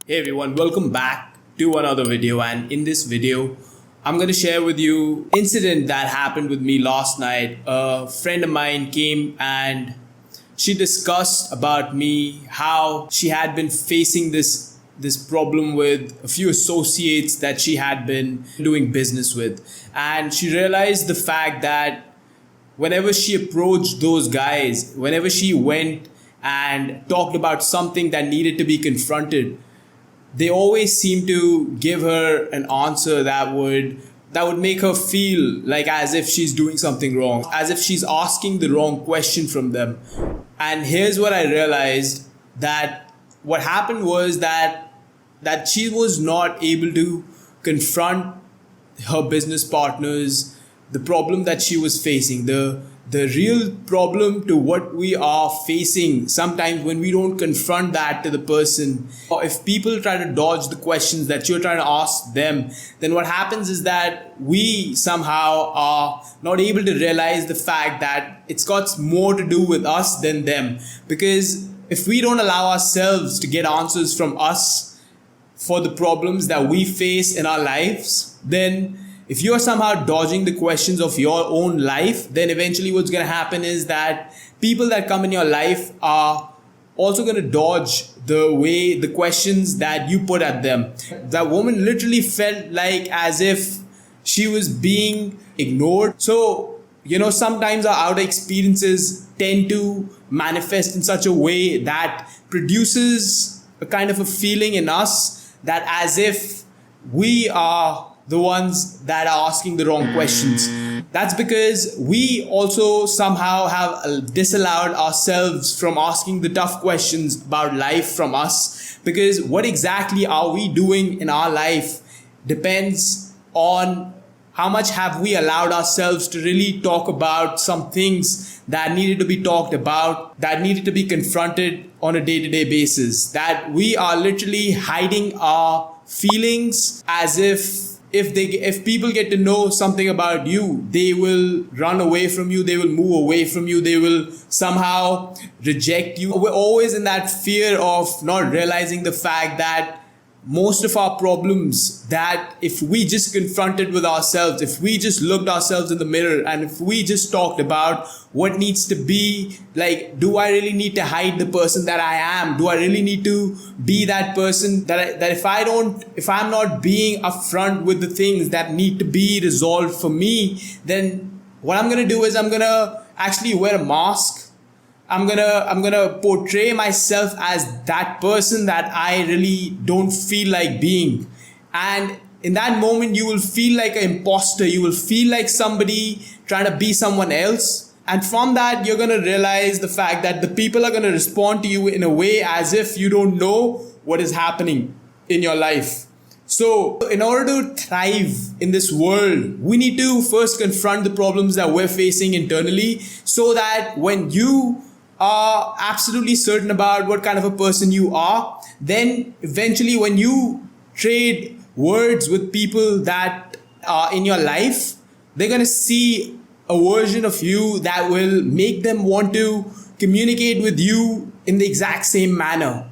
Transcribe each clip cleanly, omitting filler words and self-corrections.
Hey everyone, welcome back to another video, and in this video I'm going to share with you incident that happened with me last night. A friend of mine came and she discussed about me how she had been facing this problem with a few associates that she had been doing business with, and she realized the fact that whenever she approached those guys, whenever she went and talked about something that needed to be confronted, they always seem to give her an answer that would make her feel like as if she's doing something wrong, as if she's asking the wrong question from them. And here's what I realized, that what happened was that she was not able to confront her business partners, the problem that she was facing, the real problem to what we are facing. Sometimes when we don't confront that to the person, or if people try to dodge the questions that you're trying to ask them, then what happens is that we somehow are not able to realize the fact that it's got more to do with us than them. Because if we don't allow ourselves to get answers from us for the problems that we face in our lives, then if you're somehow dodging the questions of your own life, then eventually what's going to happen is that people that come in your life are also going to dodge the questions that you put at them. That woman literally felt like as if she was being ignored. So, sometimes our outer experiences tend to manifest in such a way that produces a kind of a feeling in us that as if we are the ones that are asking the wrong questions. That's because we also somehow have disallowed ourselves from asking the tough questions about life from us. Because what exactly are we doing in our life depends on how much have we allowed ourselves to really talk about some things that needed to be talked about, that needed to be confronted on a day-to-day basis. That we are literally hiding our feelings as if people get to know something about you, they will run away from you, they will move away from you, they will somehow reject you. We're always in that fear of not realizing the fact that most of our problems, that if we just confronted with ourselves, if we just looked ourselves in the mirror, and if we just talked about what needs to be, like, do I really need to hide the person that I am? Do I really need to be that person that if I'm not being upfront with the things that need to be resolved for me, then what I'm going to do is I'm going to actually wear a mask. I'm gonna portray myself as that person that I really don't feel like being. And in that moment, you will feel like an imposter. You will feel like somebody trying to be someone else. And from that, you're gonna realize the fact that the people are gonna respond to you in a way as if you don't know what is happening in your life. So in order to thrive in this world, we need to first confront the problems that we're facing internally, so that when you are absolutely certain about what kind of a person you are, then eventually when you trade words with people that are in your life, they're going to see a version of you that will make them want to communicate with you in the exact same manner.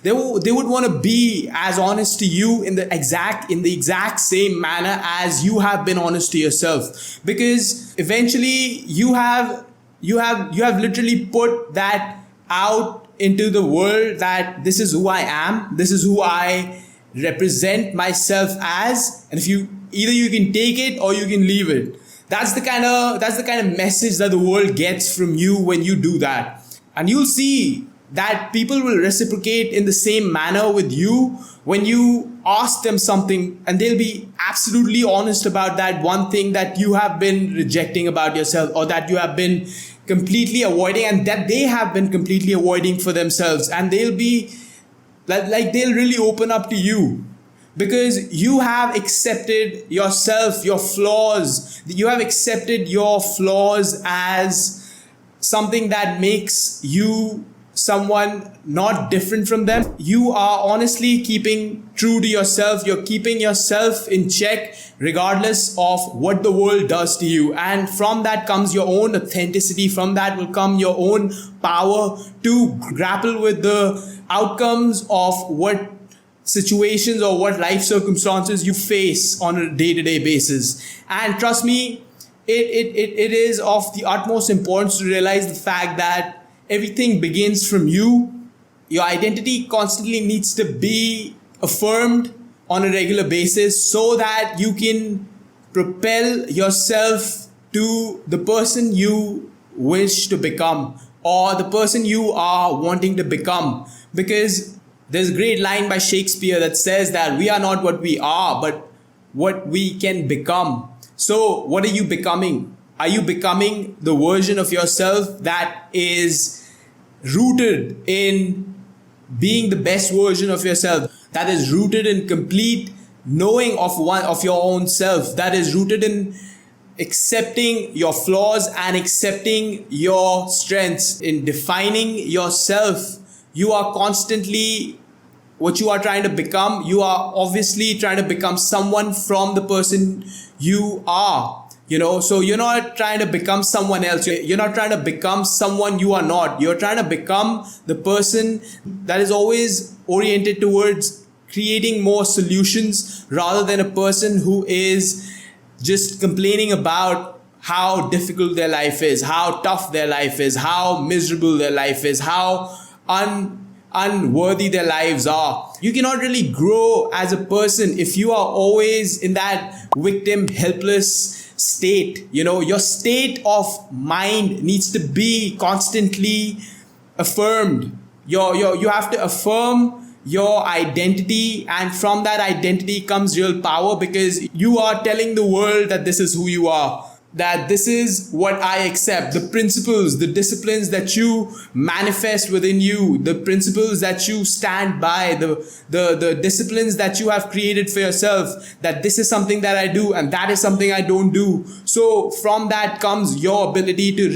They would want to be as honest to you in the exact same manner as you have been honest to yourself. Because eventually you have literally put that out into the world, that this is who I am, this is who I represent myself as, and if you can take it or you can leave it. That's the kind of message that the world gets from you when you do that. And you'll see that people will reciprocate in the same manner with you when you ask them something, and they'll be absolutely honest about that one thing that you have been rejecting about yourself, or that you have been completely avoiding, and that they have been completely avoiding for themselves. And they'll be like they'll really open up to you, because you have accepted yourself, your flaws. You have accepted your flaws as something that makes you someone not different from them. You are honestly keeping true to yourself. You're keeping yourself in check regardless of what the world does to you. And from that comes your own authenticity. From that will come your own power to grapple with the outcomes of what situations or what life circumstances you face on a day-to-day basis. And trust me, it is of the utmost importance to realize the fact that everything begins from you. Your identity constantly needs to be affirmed on a regular basis so that you can propel yourself to the person you wish to become, or the person you are wanting to become. Because there's a great line by Shakespeare that says that we are not what we are, but what we can become. So what are you becoming? Are you becoming the version of yourself that is rooted in being the best version of yourself, that is rooted in complete knowing of your own self, that is rooted in accepting your flaws and accepting your strengths, in defining yourself? You are constantly what you are trying to become. You are obviously trying to become someone from the person you are. So you're not trying to become someone else. You're not trying to become someone you are not. You're trying to become the person that is always oriented towards creating more solutions, rather than a person who is just complaining about how difficult their life is, how tough their life is, how miserable their life is, how unworthy their lives are. You cannot really grow as a person if you are always in that victim, helpless state. Your state of mind needs to be constantly affirmed. You have to affirm your identity, and from that identity comes real power, because you are telling the world that this is who you are, that this is what I accept. The principles, the disciplines that you manifest within you, the principles that you stand by, the disciplines that you have created for yourself, that this is something that I do and that is something I don't do. So from that comes your ability to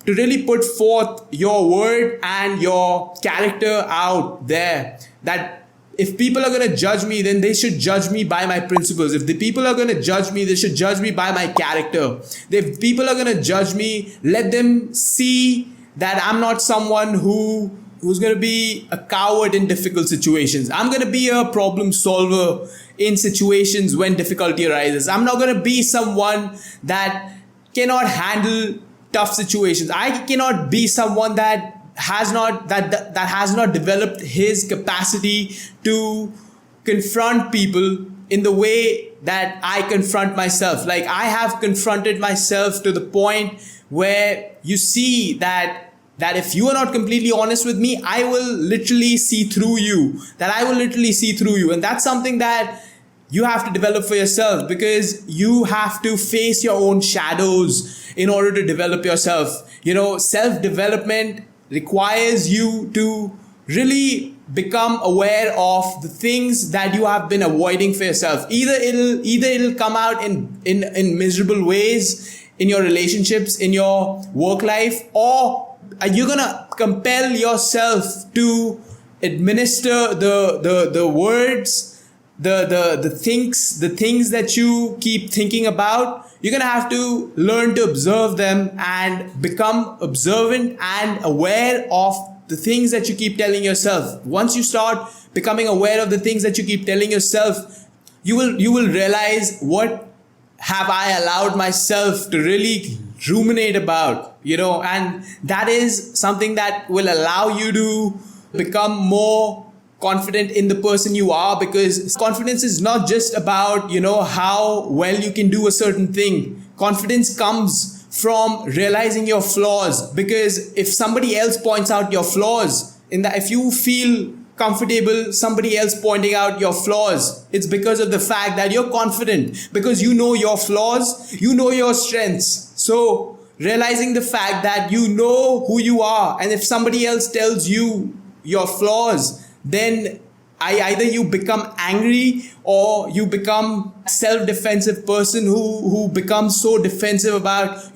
really put forth your word and your character out there. That if people are going to judge me, then they should judge me by my principles. If the people are going to judge me, they should judge me by my character. If people are going to judge me, let them see that I'm not someone who's going to be a coward in difficult situations. I'm going to be a problem solver in situations when difficulty arises. I'm not going to be someone that cannot handle tough situations. I cannot be someone that has not developed his capacity to confront people in the way that I confront myself. Like, I have confronted myself to the point where you see that if you are not completely honest with me, I will literally see through you. And that's something that you have to develop for yourself, because you have to face your own shadows in order to develop yourself. Self-development requires you to really become aware of the things that you have been avoiding for yourself. Either it'll come out in miserable ways in your relationships, in your work life, or you're gonna compel yourself to administer the words, the things that you keep thinking about. You're going to have to learn to observe them and become observant and aware of the things that you keep telling yourself. Once you start becoming aware of the things that you keep telling yourself, you will realize, what have I allowed myself to really ruminate about, and that is something that will allow you to become more confident in the person you are. Because confidence is not just about, how well you can do a certain thing. Confidence comes from realizing your flaws, because if somebody else points out your flaws, if you feel comfortable somebody else pointing out your flaws, it's because of the fact that you're confident, because you know your flaws, you know your strengths. So realizing the fact that you know who you are, and if somebody else tells you your flaws, then either you become angry or you become a self-defensive person who becomes so defensive about,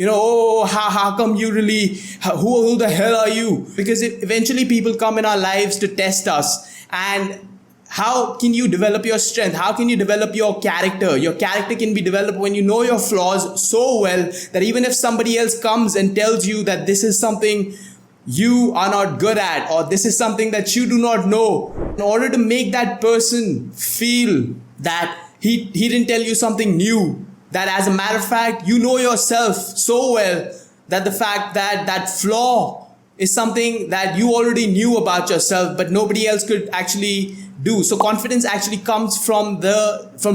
how come you really, who the hell are you? Because eventually people come in our lives to test us. And how can you develop your strength? How can you develop your character? Your character can be developed when you know your flaws so well that even if somebody else comes and tells you that this is something you are not good at, or this is something that you do not know, in order to make that person feel that he didn't tell you something new, that as a matter of fact, you know yourself so well that the fact that that flaw is something that you already knew about yourself, but nobody else could actually do. So confidence actually comes from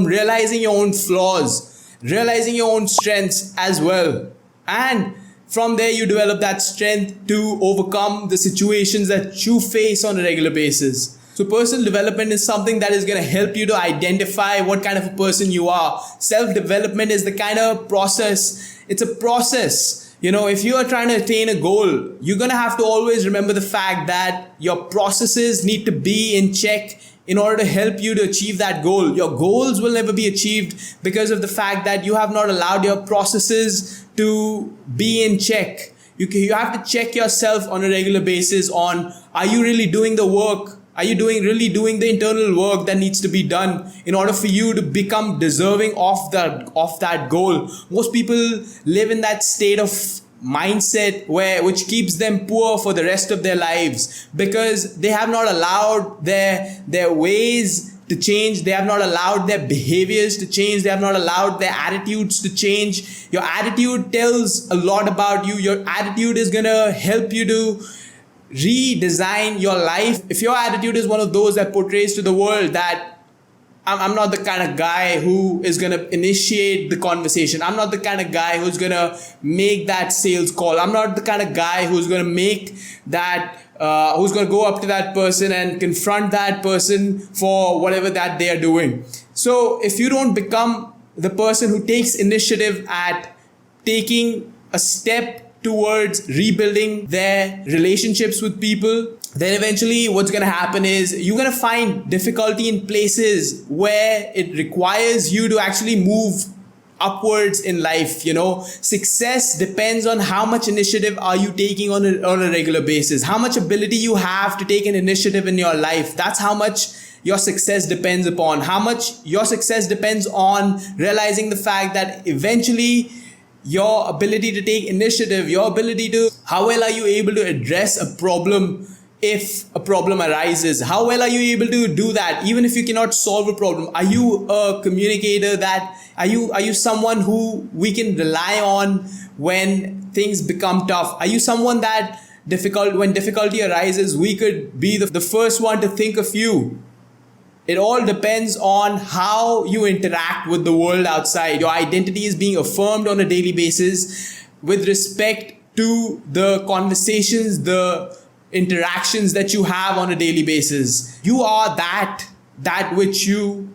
realizing your own flaws, realizing your own strengths as well. And from there, you develop that strength to overcome the situations that you face on a regular basis. So personal development is something that is going to help you to identify what kind of a person you are. Self-development is the kind of process. It's a process. If you are trying to attain a goal, you're going to have to always remember the fact that your processes need to be in check in order to help you to achieve that goal. Your goals will never be achieved because of the fact that you have not allowed your processes to be in check. You have to check yourself on a regular basis on, are you really doing the work? Are you really doing the internal work that needs to be done in order for you to become deserving of that goal? Most people live in that state of mindset which keeps them poor for the rest of their lives, because they have not allowed their ways to change. They have not allowed their behaviors to change. They have not allowed their attitudes to change. Your attitude tells a lot about you. Your attitude is going to help you to redesign your life. If your attitude is one of those that portrays to the world that I'm not the kind of guy who is going to initiate the conversation, I'm not the kind of guy who's going to make that sales call, I'm not the kind of guy who's going to make that who's going to go up to that person and confront that person for whatever that they are doing. So if you don't become the person who takes initiative at taking a step towards rebuilding their relationships with people, then eventually what's going to happen is you're going to find difficulty in places where it requires you to actually move upwards in life. Success depends on how much initiative are you taking on a regular basis, how much ability you have to take an initiative in your life. That's how much your success depends upon. How much your success depends on realizing the fact that eventually your ability to take initiative, your ability to, how well are you able to address a problem if a problem arises? How well are you able to do that even if you cannot solve a problem? Are you a communicator are you someone who we can rely on when things become tough? Are you someone that when difficulty arises, we could be the first one to think of you? It all depends on how you interact with the world outside. Your identity is being affirmed on a daily basis with respect to the conversations, the interactions that you have on a daily basis. You are that which you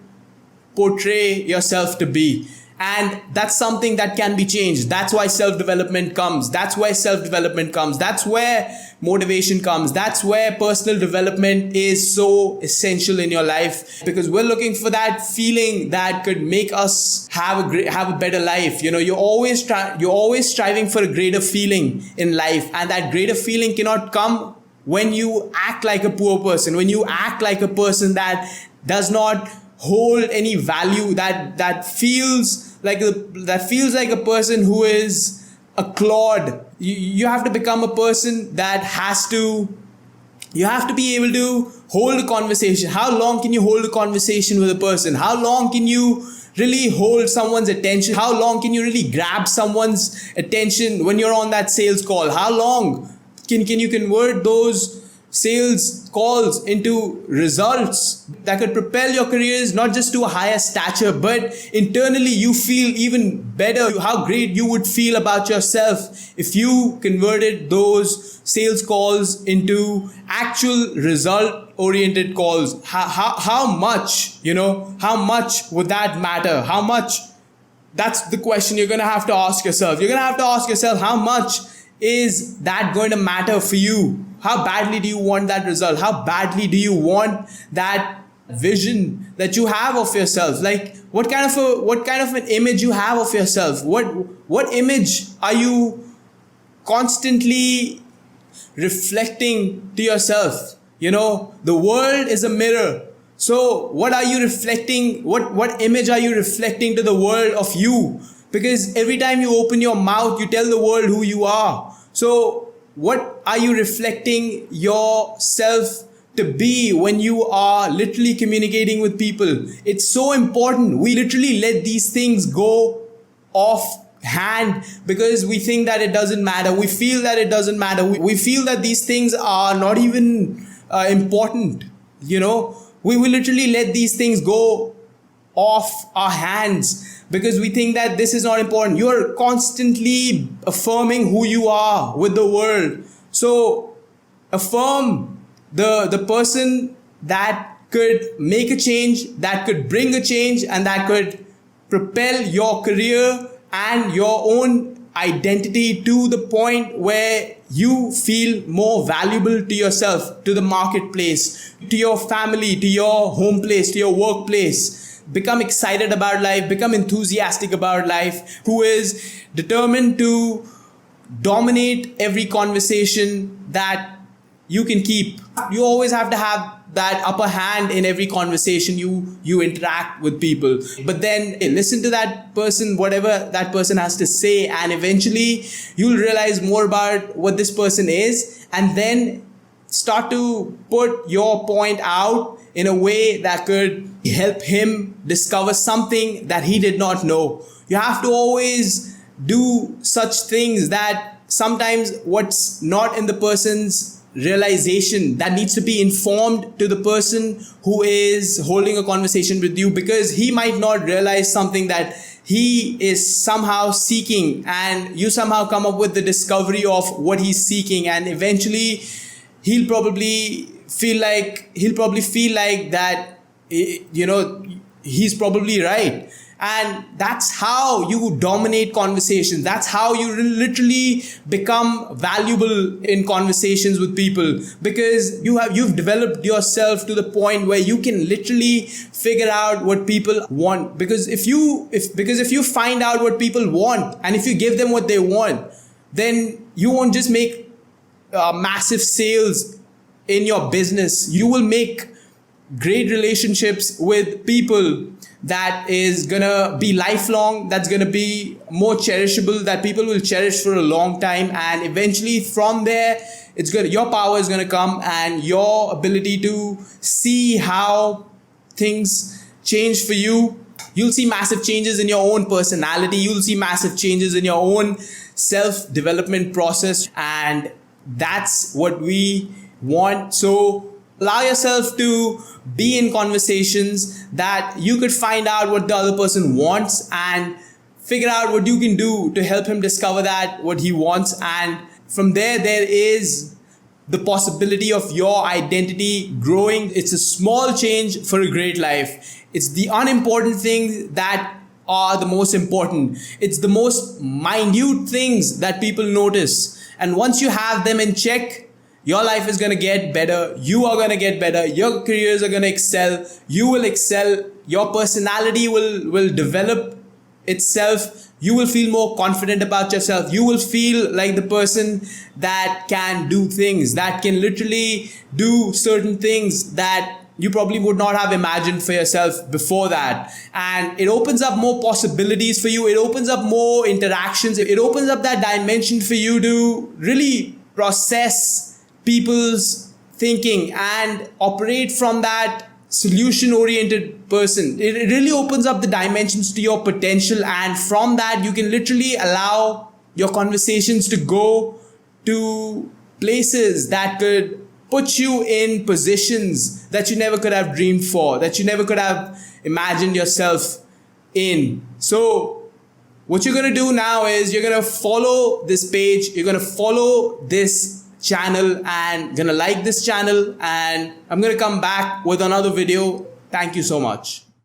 portray yourself to be. And that's something that can be changed. That's why self-development comes. That's where self-development comes. That's where motivation comes. That's where personal development is so essential in your life, because we're looking for that feeling that could make us have a better life. You're always striving for a greater feeling in life, and that greater feeling cannot come when you act like a poor person, when you act like a person that does not hold any value, that feels like a person who is a clod. You have to become a person that you have to be able to hold a conversation. How long can you hold a conversation with a person? How long can you really hold someone's attention? How long can you really grab someone's attention when you're on that sales call? How long can you convert those sales calls into results that could propel your careers not just to a higher stature, but internally you feel even better? How great you would feel about yourself if you converted those sales calls into actual result oriented calls. How much would that matter? How much? That's the question you're going to have to ask yourself. You're going to have to ask yourself, how much is that going to matter for you? How badly do you want that result? How badly do you want that vision that you have of yourself? Like, what kind of an image you have of yourself? What image are you constantly reflecting to yourself? The world is a mirror. So what are you reflecting? What image are you reflecting to the world of you? Because every time you open your mouth, you tell the world who you are. So what are you reflecting yourself to be when you are literally communicating with people? It's so important. We literally let these things go off hand because we think that it doesn't matter. We feel that it doesn't matter. We feel that these things are not even important. We will literally let these things go off our hands because we think that this is not important. You're constantly affirming who you are with the world. So affirm the person that could make a change, that could bring a change, and that could propel your career and your own identity to the point where you feel more valuable to yourself, to the marketplace, to your family, to your home place, to your workplace. Become excited about life, become enthusiastic about life, who is determined to dominate every conversation that you can keep. You always have to have that upper hand in every conversation you interact with people. But then listen to that person, whatever that person has to say, and eventually you'll realize more about what this person is, and then start to put your point out in a way that could help him discover something that he did not know. You have to always do such things that sometimes what's not in the person's realization, that needs to be informed to the person who is holding a conversation with you, because he might not realize something that he is somehow seeking, and you somehow come up with the discovery of what he's seeking, and eventually he'll probably feel like that he's probably right. And that's how you dominate conversations. That's how you literally become valuable in conversations with people, because you've developed yourself to the point where you can literally figure out what people want. Because if you find out what people want, and if you give them what they want, then you won't just make massive sales in your business. You will make great relationships with people that is gonna be lifelong, that's gonna be more cherishable, that people will cherish for a long time. And eventually from there, your power is gonna come, and your ability to see how things change for you. You'll see massive changes in your own personality. You'll see massive changes in your own self-development process, and that's what we want. So allow yourself to be in conversations that you could find out what the other person wants, and figure out what you can do to help him discover what he wants. And from there is the possibility of your identity growing. It's a small change for a great life. It's the unimportant things that are the most important. It's the most minute things that people notice. And once you have them in check, your life is going to get better. You are going to get better. Your careers are going to excel. You will excel. Your personality will develop itself. You will feel more confident about yourself. You will feel like the person that can do things, that can literally do certain things that you probably would not have imagined for yourself before that. And it opens up more possibilities for you. It opens up more interactions. It opens up that dimension for you to really process people's thinking and operate from that solution-oriented person. It really opens up the dimensions to your potential, and from that you can literally allow your conversations to go to places that could put you in positions that you never could have dreamed for, that you never could have imagined yourself in. So what you're going to do now is you're going to follow this page, you're going to follow this channel, and gonna like this channel, and I'm gonna come back with another video. Thank you so much.